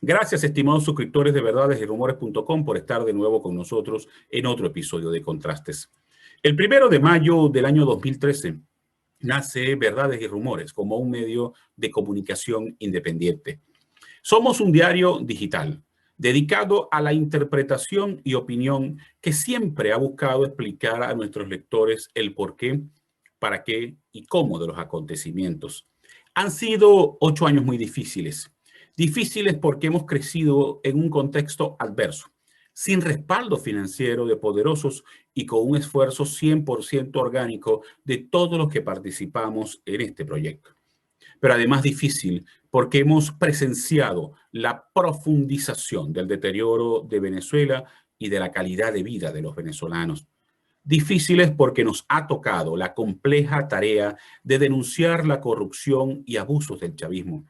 Gracias, estimados suscriptores de verdadesyrumores.com por estar de nuevo con nosotros en otro episodio de Contrastes. El 1 de mayo del año 2013 nace Verdades y Rumores como un medio de comunicación independiente. Somos un diario digital dedicado a la interpretación y opinión que siempre ha buscado explicar a nuestros lectores el porqué, para qué y cómo de los acontecimientos. Han sido 8 años muy difíciles. Difíciles porque hemos crecido en un contexto adverso, sin respaldo financiero de poderosos y con un esfuerzo 100% orgánico de todos los que participamos en este proyecto. Pero además difícil porque hemos presenciado la profundización del deterioro de Venezuela y de la calidad de vida de los venezolanos. Difíciles porque nos ha tocado la compleja tarea de denunciar la corrupción y abusos del chavismo,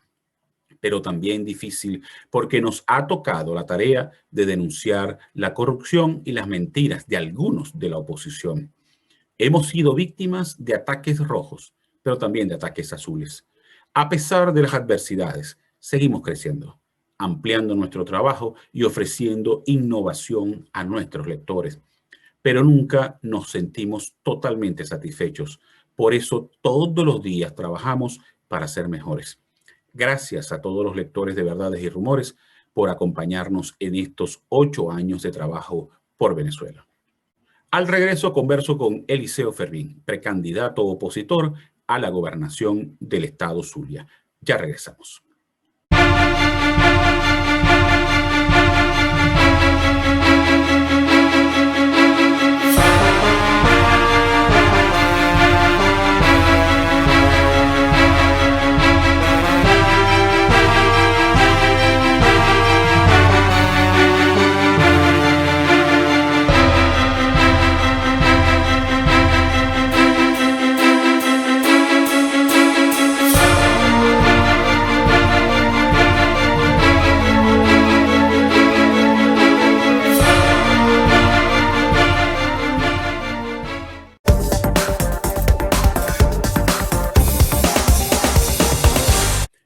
pero también difícil porque nos ha tocado la tarea de denunciar la corrupción y las mentiras de algunos de la oposición. Hemos sido víctimas de ataques rojos, pero también de ataques azules. A pesar de las adversidades, seguimos creciendo, ampliando nuestro trabajo y ofreciendo innovación a nuestros lectores. Pero nunca nos sentimos totalmente satisfechos. Por eso todos los días trabajamos para ser mejores. Gracias a todos los lectores de Verdades y Rumores por acompañarnos en estos 8 años de trabajo por Venezuela. Al regreso converso con Eliseo Fermín, precandidato opositor a la gobernación del estado Zulia. Ya regresamos.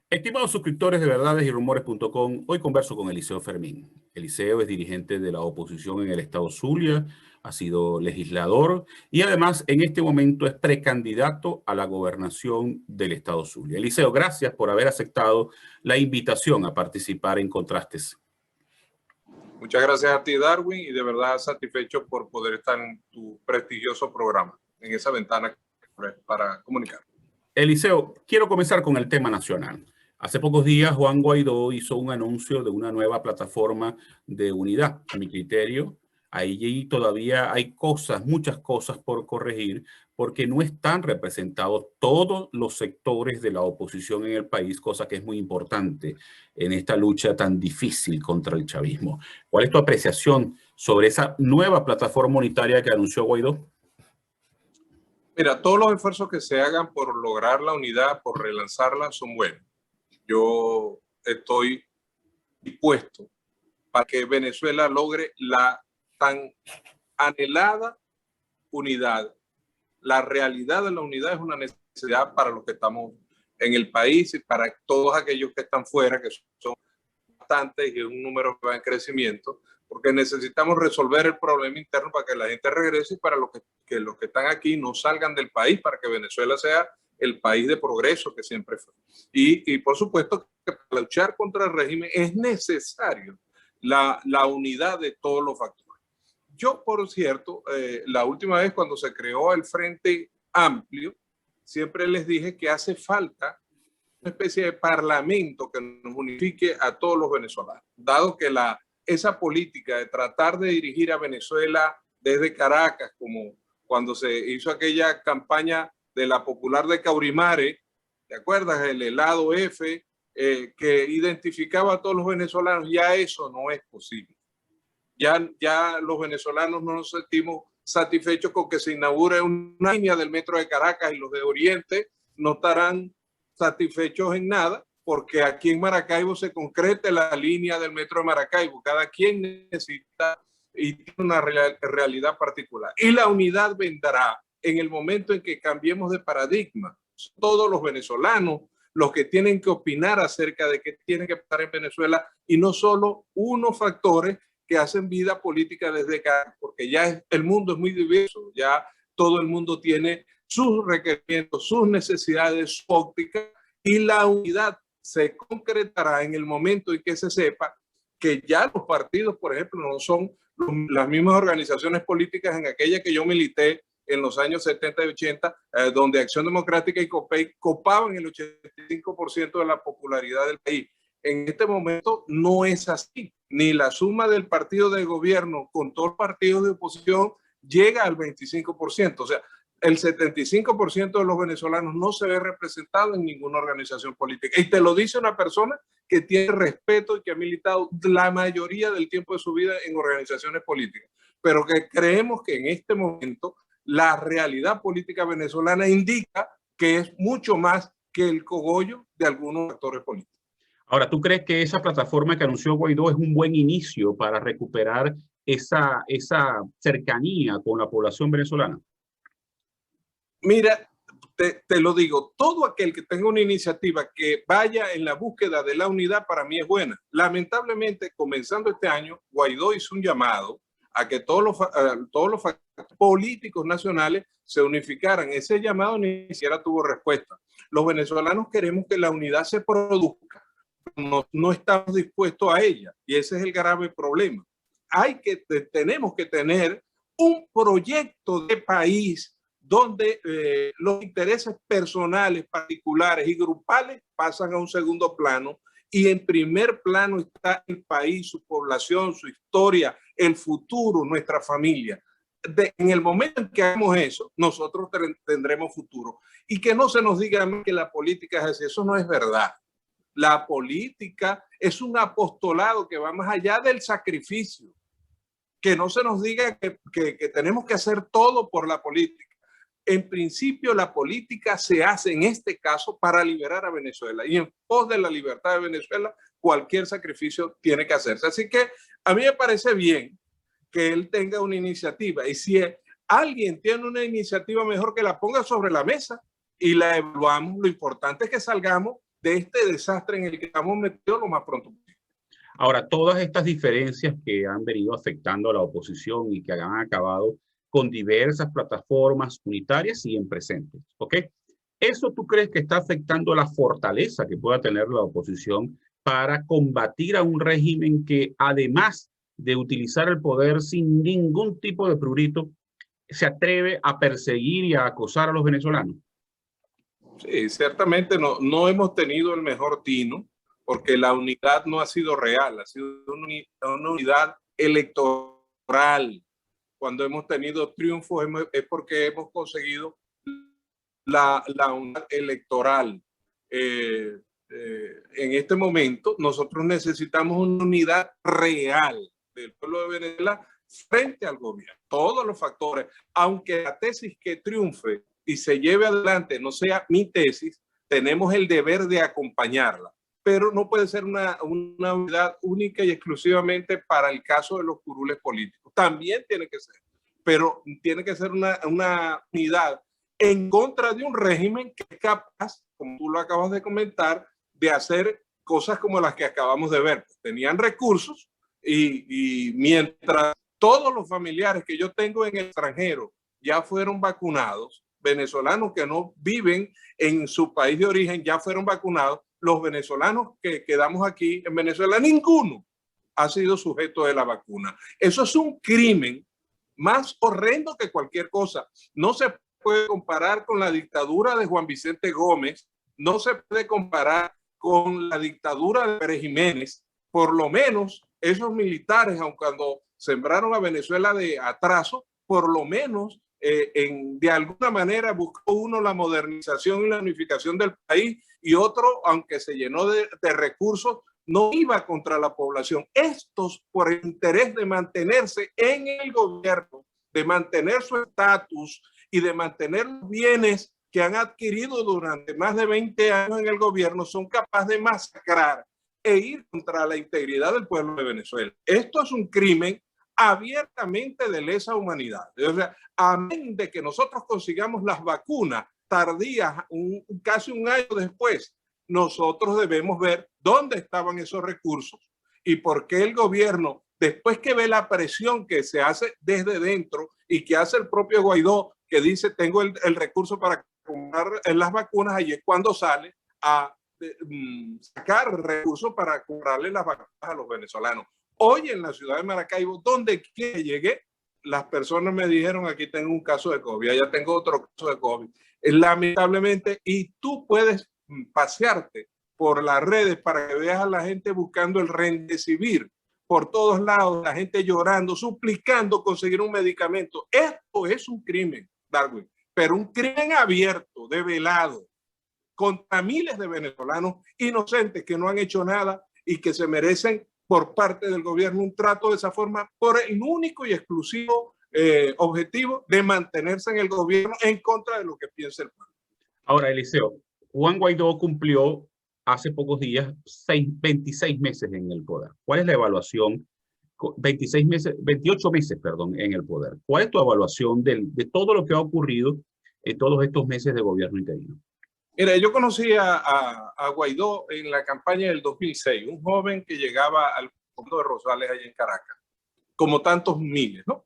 Estimados suscriptores de verdadesyrumores.com, hoy converso con Eliseo Fermín. Eliseo es dirigente de la oposición en el estado Zulia, ha sido legislador y además en este momento es precandidato a la gobernación del estado Zulia. Eliseo, gracias por haber aceptado la invitación a participar en Contrastes. Muchas gracias a ti, Darwin, y de verdad satisfecho por poder estar en tu prestigioso programa, en esa ventana para comunicar. Eliseo, quiero comenzar con el tema nacional. Hace pocos días Juan Guaidó hizo un anuncio de una nueva plataforma de unidad. A mi criterio, ahí todavía hay muchas cosas por corregir, porque no están representados todos los sectores de la oposición en el país, cosa que es muy importante en esta lucha tan difícil contra el chavismo. ¿Cuál es tu apreciación sobre esa nueva plataforma unitaria que anunció Guaidó? Mira, todos los esfuerzos que se hagan por lograr la unidad, por relanzarla, son buenos. Yo estoy dispuesto para que Venezuela logre la tan anhelada unidad. La realidad de la unidad es una necesidad para los que estamos en el país y para todos aquellos que están fuera, que son bastantes y es un número que va en crecimiento, porque necesitamos resolver el problema interno para que la gente regrese y para los que están aquí no salgan del país, para que Venezuela sea el país de progreso que siempre fue. Y por supuesto que para luchar contra el régimen es necesario la unidad de todos los factores. Yo, por cierto, la última vez cuando se creó el Frente Amplio, siempre les dije que hace falta una especie de parlamento que nos unifique a todos los venezolanos, dado que esa política de tratar de dirigir a Venezuela desde Caracas, como cuando se hizo aquella campaña de la popular de Caurimare, ¿te acuerdas? El helado F, que identificaba a todos los venezolanos, ya eso no es posible. Ya los venezolanos no nos sentimos satisfechos con que se inaugure una línea del metro de Caracas y los de Oriente no estarán satisfechos en nada porque aquí en Maracaibo se concrete la línea del metro de Maracaibo. Cada quien necesita y tiene una realidad particular. Y la unidad vendrá en el momento en que cambiemos de paradigma. Todos los venezolanos los que tienen que opinar acerca de qué tiene que pasar en Venezuela, y no solo unos factores que hacen vida política desde acá, porque ya el mundo es muy diverso, ya todo el mundo tiene sus requerimientos, sus necesidades, su óptica, y la unidad se concretará en el momento en que se sepa que ya los partidos, por ejemplo, no son las mismas organizaciones políticas en aquella que yo milité en los años 70 y 80, donde Acción Democrática y COPEI copaban el 85% de la popularidad del país. En este momento no es así. Ni la suma del partido de gobierno con todos los partidos de oposición llega al 25%. O sea, el 75% de los venezolanos no se ve representado en ninguna organización política. Y te lo dice una persona que tiene respeto y que ha militado la mayoría del tiempo de su vida en organizaciones políticas. Pero que creemos que en este momento la realidad política venezolana indica que es mucho más que el cogollo de algunos actores políticos. Ahora, ¿tú crees que esa plataforma que anunció Guaidó es un buen inicio para recuperar esa cercanía con la población venezolana? Mira, te lo digo, todo aquel que tenga una iniciativa que vaya en la búsqueda de la unidad para mí es buena. Lamentablemente, comenzando este año, Guaidó hizo un llamado a que todos los factores políticos nacionales se unificaran. Ese llamado ni siquiera tuvo respuesta. Los venezolanos queremos que la unidad se produzca. No estamos dispuestos a ella, y ese es el grave problema. Tenemos que tener un proyecto de país donde los intereses personales, particulares y grupales pasan a un segundo plano, y en primer plano está el país, su población, su historia, el futuro, nuestra familia. En el momento en que hagamos eso, nosotros tendremos futuro. Y que no se nos diga que la política es así, eso no es verdad. La política es un apostolado que va más allá del sacrificio. Que no se nos diga que tenemos que hacer todo por la política. En principio, la política se hace en este caso para liberar a Venezuela, y en pos de la libertad de Venezuela, cualquier sacrificio tiene que hacerse. Así que a mí me parece bien que él tenga una iniciativa, y si alguien tiene una iniciativa mejor, que la ponga sobre la mesa y la evaluamos. Lo importante es que salgamos de este desastre en el que estamos metidos lo más pronto posible. Ahora, todas estas diferencias que han venido afectando a la oposición y que han acabado con diversas plataformas unitarias siguen presentes, ¿ok? ¿Eso tú crees que está afectando la fortaleza que pueda tener la oposición para combatir a un régimen que, además de utilizar el poder sin ningún tipo de prurito, se atreve a perseguir y a acosar a los venezolanos? Sí, ciertamente no hemos tenido el mejor tino, porque la unidad no ha sido real, ha sido una unidad electoral. Cuando hemos tenido triunfos es porque hemos conseguido la unidad electoral. En este momento nosotros necesitamos una unidad real del pueblo de Venezuela frente al gobierno. Todos los factores, aunque la tesis que triunfe y se lleve adelante no sea mi tesis, tenemos el deber de acompañarla. Pero no puede ser una unidad única y exclusivamente para el caso de los curules políticos. También tiene que ser, pero tiene que ser una unidad en contra de un régimen que es capaz, como tú lo acabas de comentar, de hacer cosas como las que acabamos de ver. Tenían recursos, y mientras todos los familiares que yo tengo en el extranjero ya fueron vacunados, venezolanos que no viven en su país de origen ya fueron vacunados, los venezolanos que quedamos aquí en Venezuela, ninguno ha sido sujeto de la vacuna. Eso es un crimen más horrendo que cualquier cosa. No se puede comparar con la dictadura de Juan Vicente Gómez, no se puede comparar con la dictadura de Pérez Jiménez. Por lo menos esos militares, aun cuando sembraron a Venezuela de atraso, por lo menos de alguna manera buscó uno la modernización y la unificación del país, y otro, aunque se llenó de recursos, no iba contra la población. Estos, por el interés de mantenerse en el gobierno, de mantener su estatus y de mantener los bienes que han adquirido durante más de 20 años en el gobierno, son capaces de masacrar e ir contra la integridad del pueblo de Venezuela. Esto es un crimen abiertamente de lesa humanidad. O sea, a menos de que nosotros consigamos las vacunas tardías, casi un año después nosotros debemos ver dónde estaban esos recursos y por qué el gobierno, después que ve la presión que se hace desde dentro y que hace el propio Guaidó, que dice tengo el recurso para comprar las vacunas, ahí es cuando sale a sacar recursos para comprarle las vacunas a los venezolanos. Hoy en la ciudad de Maracaibo, donde llegué, las personas me dijeron, aquí tengo un caso de COVID, allá tengo otro caso de COVID. Lamentablemente, y tú puedes pasearte por las redes para que veas a la gente buscando el Remdesivir por todos lados, la gente llorando, suplicando conseguir un medicamento. Esto es un crimen, Darwin, pero un crimen abierto, develado, contra miles de venezolanos inocentes que no han hecho nada y que se merecen por parte del gobierno un trato de esa forma por el único y exclusivo objetivo de mantenerse en el gobierno en contra de lo que piensa el pueblo. Ahora, Eliseo, Juan Guaidó cumplió hace pocos días 26 meses en el poder. ¿Cuál es la evaluación? 28 meses, perdón, en el poder. ¿Cuál es tu evaluación de todo lo que ha ocurrido en todos estos meses de gobierno interino? Mira, yo conocí a Guaidó en la campaña del 2006, un joven que llegaba al fondo de Rosales allá en Caracas, como tantos miles, ¿no?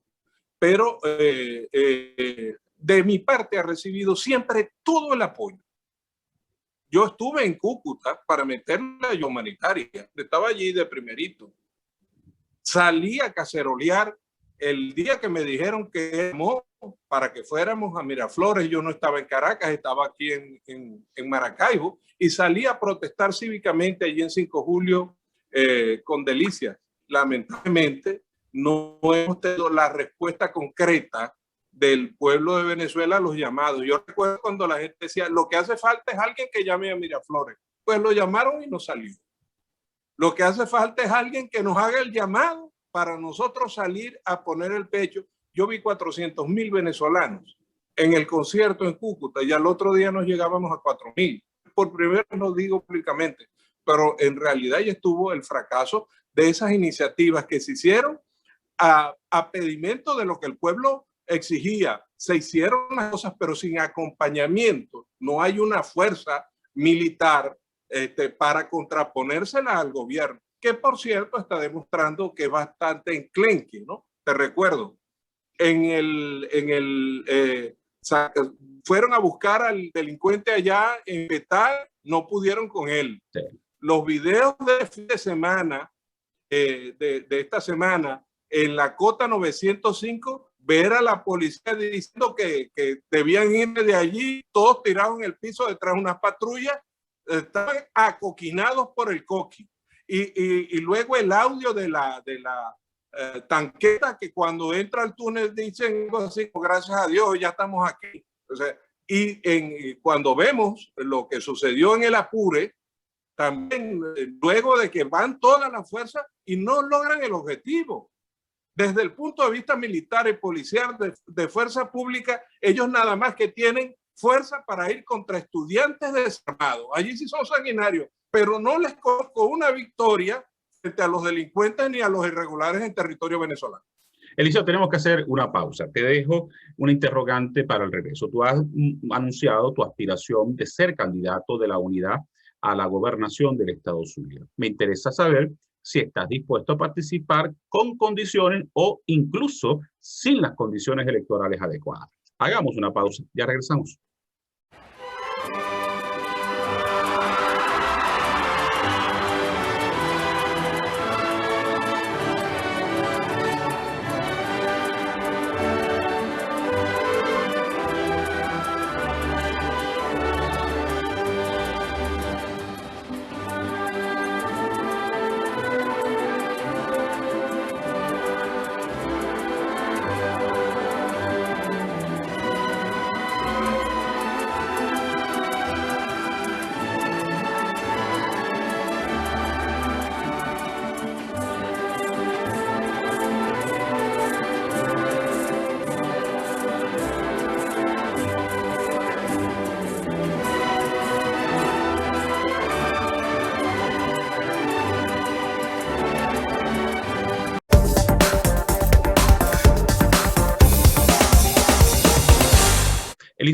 Pero de mi parte ha recibido siempre todo el apoyo. Yo estuve en Cúcuta para meter la ayuda humanitaria, estaba allí de primerito. Salí a cacerolear el día que me dijeron que para que fuéramos a Miraflores. Yo no estaba en Caracas, estaba aquí en Maracaibo, y salí a protestar cívicamente allí en 5 de julio con Delicias. Lamentablemente no hemos tenido la respuesta concreta del pueblo de Venezuela a los llamados. Yo recuerdo cuando la gente decía, lo que hace falta es alguien que llame a Miraflores. Pues lo llamaron y no salió. Lo que hace falta es alguien que nos haga el llamado para nosotros salir a poner el pecho. Yo vi 400,000 venezolanos en el concierto en Cúcuta y al otro día nos llegábamos a 4,000. Por primera vez lo digo públicamente, pero en realidad ya estuvo el fracaso de esas iniciativas que se hicieron a pedimento de lo que el pueblo exigía. Se hicieron las cosas, pero sin acompañamiento. No hay una fuerza militar para contraponérsela al gobierno, que por cierto está demostrando que es bastante enclenque, ¿no? Te recuerdo, fueron a buscar al delincuente allá en Betal, no pudieron con él. Sí. Los videos de fin de semana, de esta semana, en la Cota 905, ver a la policía diciendo que debían ir de allí, todos tirados en el piso detrás de unas patrullas, estaban acoquinados por el coqui. Y luego el audio de la tanqueta, que cuando entra al túnel dicen así, gracias a Dios ya estamos aquí. O sea, cuando vemos lo que sucedió en el Apure, también luego de que van todas las fuerzas y no logran el objetivo. Desde el punto de vista militar y policial de fuerza pública, ellos nada más que tienen fuerza para ir contra estudiantes desarmados. Allí sí son sanguinarios, pero no les colocó una victoria frente a los delincuentes ni a los irregulares en territorio venezolano. Eliseo, tenemos que hacer una pausa. Te dejo una interrogante para el regreso. Tú has anunciado tu aspiración de ser candidato de la unidad a la gobernación del Estado Zulia. Me interesa saber si estás dispuesto a participar con condiciones o incluso sin las condiciones electorales adecuadas. Hagamos una pausa, ya regresamos.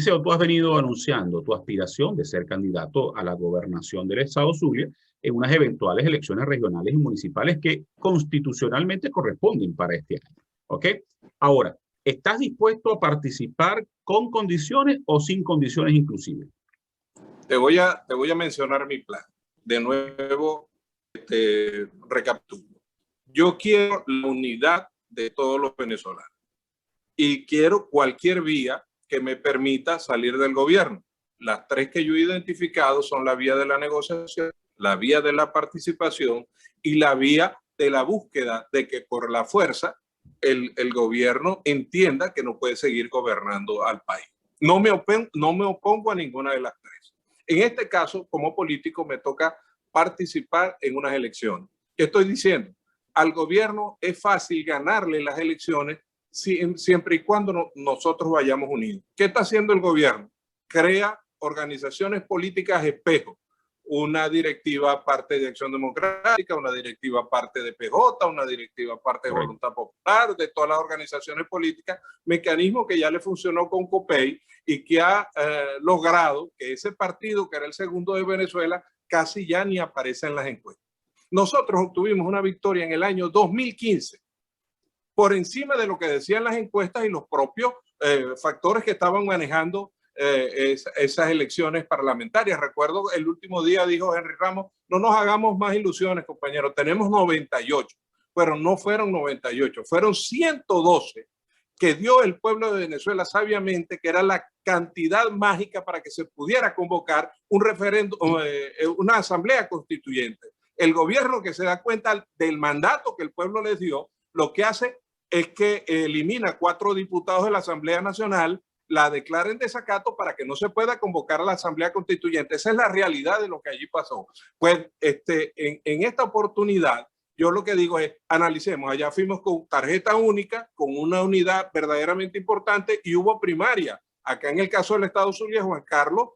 Eliseo, tú has venido anunciando tu aspiración de ser candidato a la gobernación del estado Zulia en unas eventuales elecciones regionales y municipales que constitucionalmente corresponden para este año. ¿Ok? Ahora, ¿estás dispuesto a participar con condiciones o sin condiciones inclusive? Te voy a mencionar mi plan. De nuevo, recapitulo. Yo quiero la unidad de todos los venezolanos y quiero cualquier vía que me permita salir del gobierno. Las tres que yo he identificado son la vía de la negociación, la vía de la participación y la vía de la búsqueda de que por la fuerza el gobierno entienda que no puede seguir gobernando al país. No me opongo a ninguna de las tres. En este caso, como político, me toca participar en unas elecciones. ¿Qué estoy diciendo? Al gobierno es fácil ganarle las elecciones siempre y cuando nosotros vayamos unidos. ¿Qué está haciendo el gobierno? Crea organizaciones políticas espejo. Una directiva parte de Acción Democrática, una directiva parte de PJ, una directiva parte de Voluntad Popular, de todas las organizaciones políticas, mecanismo que ya le funcionó con COPEI y que ha logrado que ese partido, que era el segundo de Venezuela, casi ya ni aparece en las encuestas. Nosotros obtuvimos una victoria en el año 2015, por encima de lo que decían las encuestas y los propios factores que estaban manejando esas elecciones parlamentarias. Recuerdo el último día dijo Henry Ramos, no nos hagamos más ilusiones, compañeros, tenemos 98, pero no fueron 98, fueron 112 que dio el pueblo de Venezuela sabiamente, que era la cantidad mágica para que se pudiera convocar un referéndum, una asamblea constituyente. El gobierno, que se da cuenta del mandato que el pueblo les dio, lo que hace es que elimina 4 diputados de la Asamblea Nacional, la declara en desacato para que no se pueda convocar a la Asamblea Constituyente. Esa es la realidad de lo que allí pasó. Pues en esta oportunidad, yo lo que digo es, analicemos, allá fuimos con tarjeta única, con una unidad verdaderamente importante y hubo primaria. Acá en el caso del estado Zulia, Juan Carlos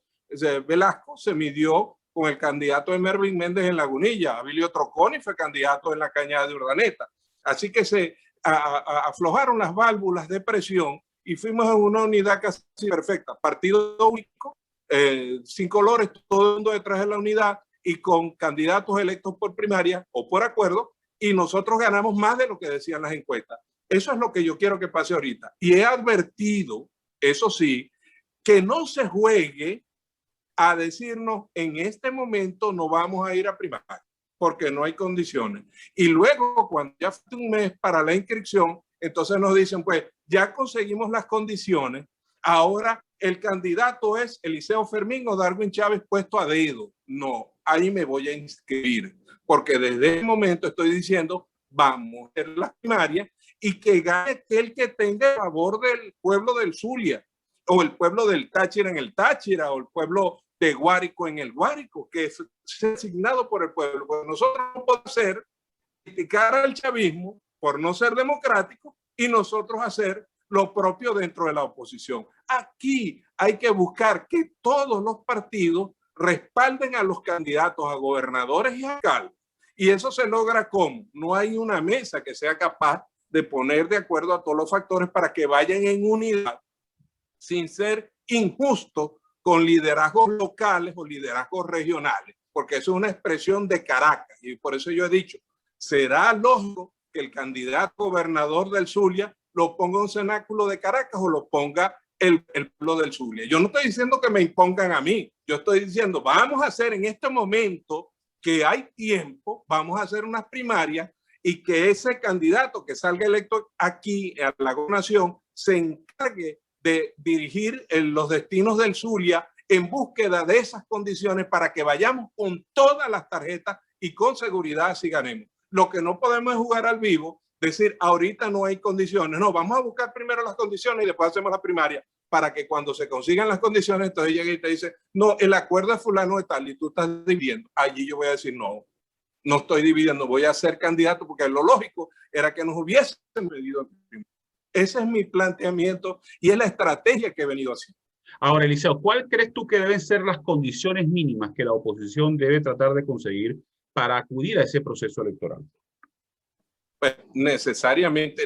Velasco se midió con el candidato de Mervin Méndez en Lagunilla. Abilio Troconi fue candidato en la Cañada de Urdaneta. Así que se aflojaron las válvulas de presión y fuimos en una unidad casi perfecta. Partido único, sin colores, todo el mundo detrás de la unidad y con candidatos electos por primaria o por acuerdo, y nosotros ganamos más de lo que decían las encuestas. Eso es lo que yo quiero que pase ahorita. Y he advertido, eso sí, que no se juegue a decirnos en este momento no vamos a ir a primaria porque no hay condiciones. Y luego, cuando ya falta un mes para la inscripción, entonces nos dicen, pues ya conseguimos las condiciones, ahora el candidato es Eliseo Fermín o Darwin Chávez puesto a dedo. No, ahí me voy a inscribir, porque desde el momento estoy diciendo, vamos a hacer las primarias y que gane aquel que tenga el favor del pueblo del Zulia, o el pueblo del Táchira en el Táchira, o el pueblo de Guárico en el Guárico, que es asignado por el pueblo. Pues nosotros no podemos criticar al chavismo por no ser democrático y nosotros hacer lo propio dentro de la oposición. Aquí hay que buscar que todos los partidos respalden a los candidatos a gobernadores y alcaldes. Y eso se logra con, no hay una mesa que sea capaz de poner de acuerdo a todos los factores para que vayan en unidad sin ser injusto con liderazgos locales o liderazgos regionales, porque eso es una expresión de Caracas. Y por eso yo he dicho, será lógico que el candidato gobernador del Zulia lo ponga un cenáculo de Caracas o lo ponga el pueblo del Zulia. Yo no estoy diciendo que me impongan a mí, yo estoy diciendo, vamos a hacer en este momento que hay tiempo, vamos a hacer unas primarias y que ese candidato que salga electo aquí a la gobernación se encargue de dirigir los destinos del Zulia en búsqueda de esas condiciones para que vayamos con todas las tarjetas y con seguridad así ganemos. Lo que no podemos es jugar al vivo, decir ahorita no hay condiciones. No, vamos a buscar primero las condiciones y después hacemos la primaria para que cuando se consigan las condiciones, entonces llegue y te dice, no, el acuerdo de fulano de tal y tú estás dividiendo. Allí yo voy a decir, no, no estoy dividiendo, voy a ser candidato porque lo lógico era que nos hubiesen medido primero. Ese es mi planteamiento y es la estrategia que he venido haciendo. Ahora, Eliseo, ¿cuál crees tú que deben ser las condiciones mínimas que la oposición debe tratar de conseguir para acudir a ese proceso electoral? Pues necesariamente,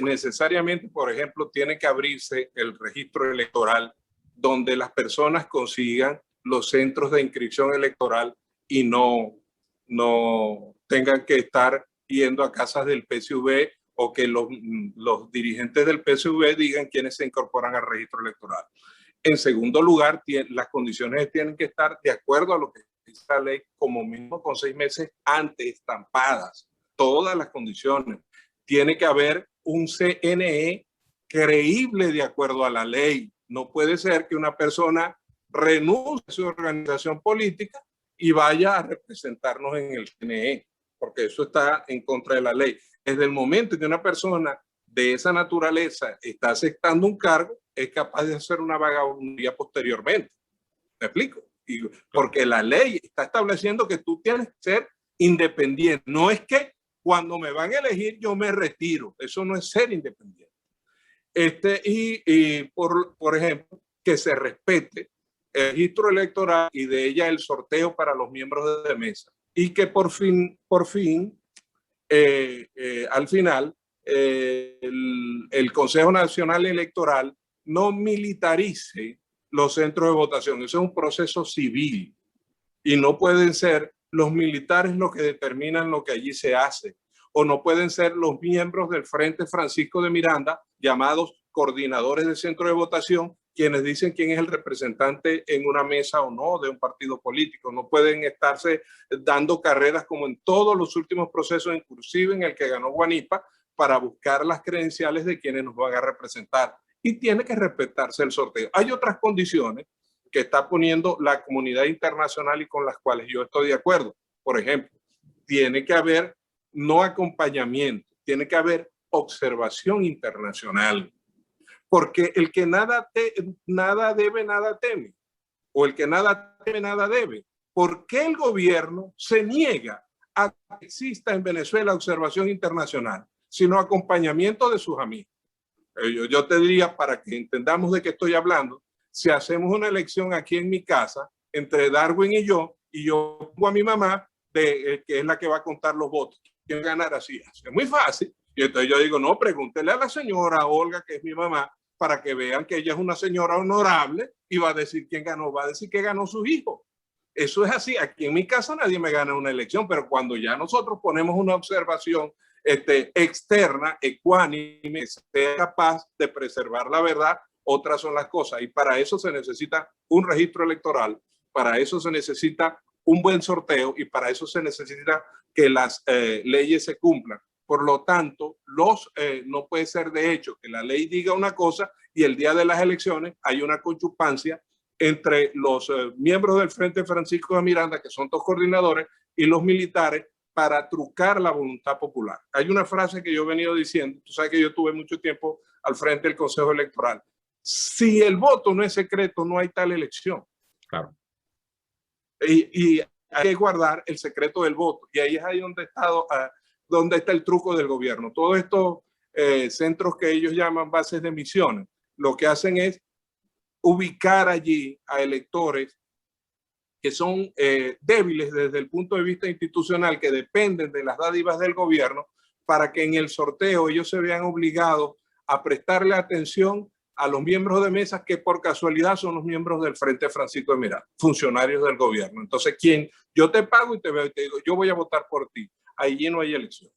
por ejemplo, tiene que abrirse el registro electoral donde las personas consigan los centros de inscripción electoral y no tengan que estar yendo a casas del PSV o que los dirigentes del PSV digan quiénes se incorporan al registro electoral. En segundo lugar, las condiciones tienen que estar de acuerdo a lo que dice la ley, como mínimo con 6 meses antes estampadas. Todas las condiciones. Tiene que haber un CNE creíble de acuerdo a la ley. No puede ser que una persona renuncie a su organización política y vaya a representarnos en el CNE, porque eso está en contra de la ley. Desde el momento en que una persona de esa naturaleza está aceptando un cargo, es capaz de hacer una vagabundía posteriormente. ¿Me explico? Porque la ley está estableciendo que tú tienes que ser independiente. No es que cuando me van a elegir yo me retiro. Eso no es ser independiente. Por ejemplo, que se respete el registro electoral y de ella el sorteo para los miembros de mesa. Y que por fin, al final, el Consejo Nacional Electoral no militarice los centros de votación. Eso es un proceso civil y no pueden ser los militares los que determinan lo que allí se hace, o no pueden ser los miembros del Frente Francisco de Miranda, llamados coordinadores de centro de votación, quienes dicen quién es el representante en una mesa o no de un partido político. No pueden estarse dando carreras como en todos los últimos procesos, inclusive en el que ganó Guanipa, para buscar las credenciales de quienes nos van a representar. Y tiene que respetarse el sorteo. Hay otras condiciones que está poniendo la comunidad internacional y con las cuales yo estoy de acuerdo. Por ejemplo, tiene que haber no acompañamiento, tiene que haber observación internacional. Porque el que nada debe, nada teme. O el que nada teme, nada debe. ¿Por qué el gobierno se niega a que exista en Venezuela observación internacional, sino acompañamiento de sus amigos? Yo te diría, para que entendamos de qué estoy hablando, si hacemos una elección aquí en mi casa, entre Darwin y yo pongo a mi mamá, que es la que va a contar los votos, ¿quién ganará? Así es muy fácil. Y entonces yo digo, no, pregúntele a la señora Olga, que es mi mamá, para que vean que ella es una señora honorable y va a decir quién ganó, va a decir que ganó su hijo. Eso es así. Aquí en mi casa nadie me gana una elección, pero cuando ya nosotros ponemos una observación externa, ecuánime, que sea capaz de preservar la verdad, otras son las cosas. Y para eso se necesita un registro electoral, para eso se necesita un buen sorteo y para eso se necesita que las leyes se cumplan. Por lo tanto, no puede ser de hecho que la ley diga una cosa y el día de las elecciones hay una conchupancia entre los miembros del Frente Francisco de Miranda, que son dos coordinadores, y los militares para trucar la voluntad popular. Hay una frase que yo he venido diciendo, tú sabes que yo tuve mucho tiempo al frente del Consejo Electoral. Si el voto no es secreto, no hay tal elección. Claro. Y hay que guardar el secreto del voto. Y ahí es ahí donde está el truco del gobierno. Todos estos centros que ellos llaman bases de emisiones, lo que hacen es ubicar allí a electores que son débiles desde el punto de vista institucional, que dependen de las dádivas del gobierno, para que en el sorteo ellos se vean obligados a prestarle atención a los miembros de mesas que por casualidad son los miembros del Frente Francisco de Miranda, funcionarios del gobierno. Entonces, yo te pago y te veo y te digo, yo voy a votar por ti. Allí no hay elección.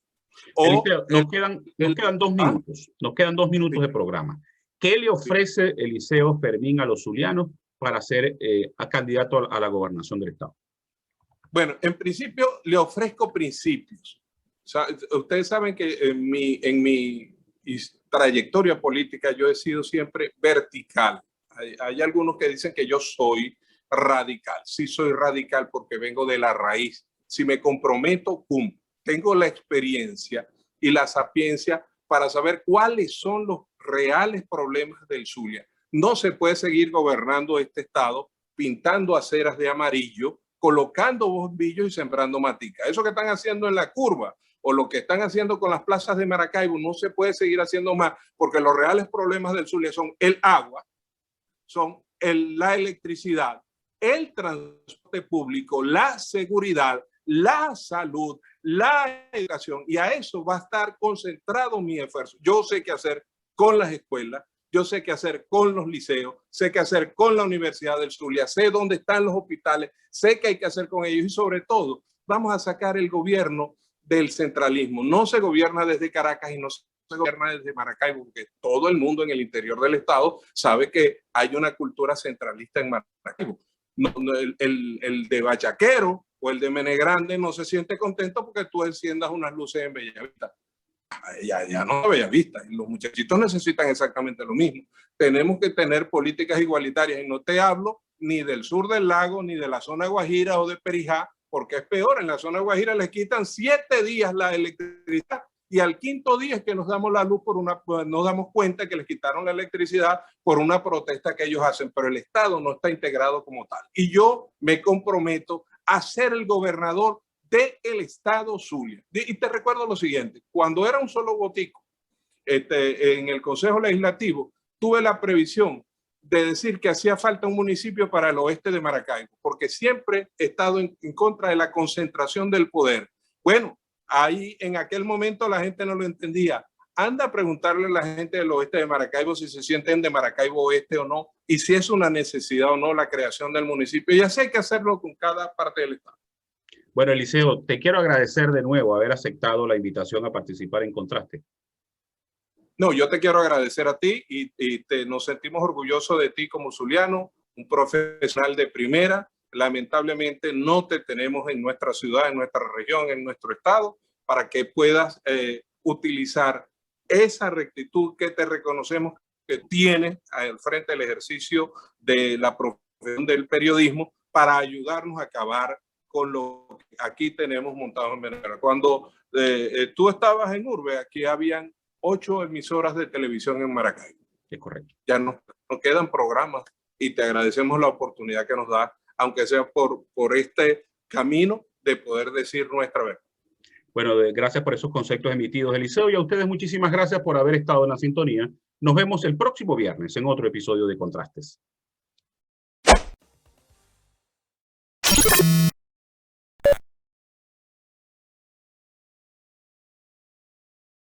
Nos quedan 2 minutos. Nos quedan 2 minutos de programa. ¿Qué le ofrece Eliseo Fermín a los zulianos para ser candidato a la gobernación del estado? Bueno, en principio le ofrezco principios. O sea, ustedes saben que en mi trayectoria política yo he sido siempre vertical. Hay algunos que dicen que yo soy radical. Sí soy radical porque vengo de la raíz. Si me comprometo, ¡pum! Tengo la experiencia y la sapiencia para saber cuáles son los reales problemas del Zulia. No se puede seguir gobernando este estado pintando aceras de amarillo, colocando bombillos y sembrando matica. Eso que están haciendo en la curva o lo que están haciendo con las plazas de Maracaibo no se puede seguir haciendo más, porque los reales problemas del Zulia son el agua, son la electricidad, el transporte público, la seguridad, la salud, la educación, y a eso va a estar concentrado mi esfuerzo. Yo sé qué hacer con las escuelas, yo sé qué hacer con los liceos, sé qué hacer con la Universidad del Zulia, sé dónde están los hospitales, sé qué hay que hacer con ellos y sobre todo vamos a sacar el gobierno del centralismo. No se gobierna desde Caracas y no se gobierna desde Maracaibo, porque todo el mundo en el interior del estado sabe que hay una cultura centralista en Maracaibo. El de Bachaquero o el de Menegrande no se siente contento porque tú enciendas unas luces en Bellavista. Ya no Bellavista. Y los muchachitos necesitan exactamente lo mismo. Tenemos que tener políticas igualitarias y no te hablo ni del sur del lago, ni de la zona de Guajira o de Perijá, porque es peor. En la zona de Guajira les quitan 7 días la electricidad y al 5.º día es que nos damos la luz nos damos cuenta que les quitaron la electricidad por una protesta que ellos hacen, pero el Estado no está integrado como tal. Y yo me comprometo a ser el gobernador del Estado Zulia. Y te recuerdo lo siguiente, cuando era un solo votico en el Consejo Legislativo, tuve la previsión de decir que hacía falta un municipio para el oeste de Maracaibo, porque siempre he estado en contra de la concentración del poder. Bueno, ahí en aquel momento la gente no lo entendía. Anda a preguntarle a la gente del oeste de Maracaibo si se sienten de Maracaibo Oeste o no, y si es una necesidad o no la creación del municipio. Y así hay que hacerlo con cada parte del estado. Bueno, Eliseo, te quiero agradecer de nuevo haber aceptado la invitación a participar en Contraste. No, yo te quiero agradecer a ti y nos sentimos orgullosos de ti como zuliano, un profesional de primera. Lamentablemente no te tenemos en nuestra ciudad, en nuestra región, en nuestro estado, para que puedas utilizar esa rectitud que te reconocemos que tienes al frente del ejercicio de la profesión del periodismo para ayudarnos a acabar con lo que aquí tenemos montado en Venezuela. Cuando tú estabas en Urbe, aquí habían 8 emisoras de televisión en Maracaibo. Es correcto. Ya no quedan programas y te agradecemos la oportunidad que nos da, aunque sea por este camino de poder decir nuestra verdad. Bueno, gracias por esos conceptos emitidos, Eliseo, y a ustedes muchísimas gracias por haber estado en la sintonía. Nos vemos el próximo viernes en otro episodio de Contrastes.